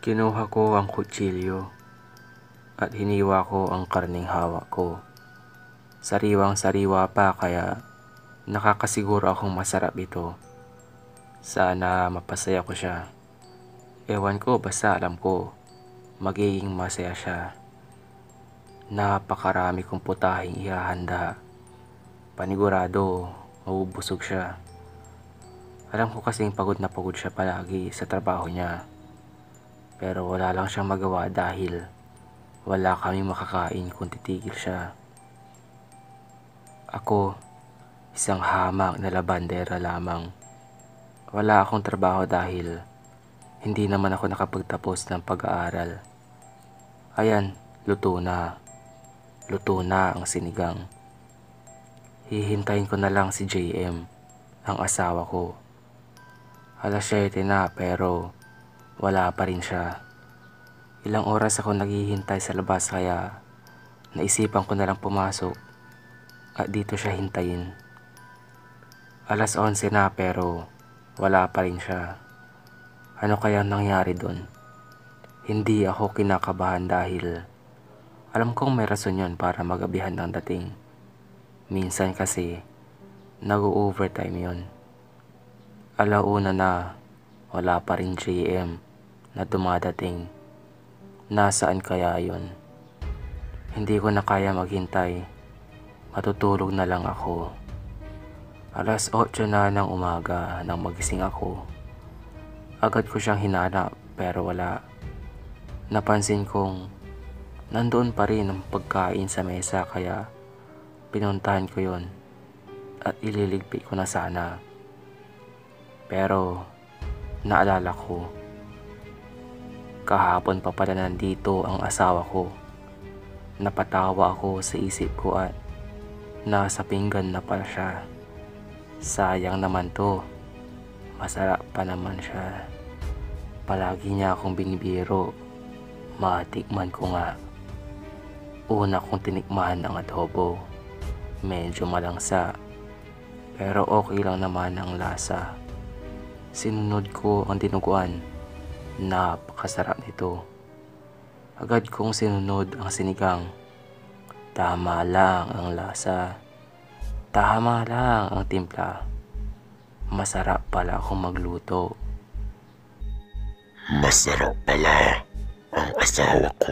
Kinuha ko ang kutsilyo at hiniwa ko ang karneng hawak ko. Sariwang-sariwa pa kaya nakakasiguro akong masarap ito. Sana mapasaya ko siya. Ewan ko, basta alam ko magiging masaya siya. Napakarami kong putahing ihahanda. Panigurado mabubusog siya. Alam ko kasing pagod na pagod siya palagi sa trabaho niya. Pero wala lang siyang magawa dahil wala kaming makakain kung titigil siya. Ako, isang hamak na labandera lamang. Wala akong trabaho dahil hindi naman ako nakapagtapos ng pag-aaral. Ayan, luto na. Luto na ang sinigang. Hihintayin ko na lang si JM, ang asawa ko. 7:00 na pero wala pa rin siya. Ilang oras ako naghihintay sa labas kaya naisipan ko na lang pumasok at dito siya hintayin. 11:00 na pero wala pa rin siya. Ano kaya nangyari doon? Hindi ako kinakabahan dahil alam kong may rason yun para magabihan ng dating. Minsan kasi nag-overtime yun. 1:00 na wala pa rin JM na dumadating. Nasaan kaya yun? Hindi ko na kaya maghintay. Matutulog na lang ako. 8:00 na ng umaga nang magising ako. Agad ko siyang hinanap pero wala. Napansin kong nandoon pa rin ang pagkain sa mesa kaya pinuntahan ko yon at ililigpit ko na sana. Pero naalala ko, kahapon pa pala nandito ang asawa ko. Napatawa ako sa isip ko at nasa pinggan na pala siya. Sayang naman to, masarap pa naman siya. Palagi niya akong binibiro, matikman ko nga. Una kong tinikman ang adobo, medyo malangsa, pero okay lang naman ang lasa. Sinunod ko ang dinuguan, napakasarap nito. Agad kong sinunod ang sinigang. Tama lang ang lasa. Tama lang ang timpla. Masarap pala akong magluto. Masarap pala ang asawa ko.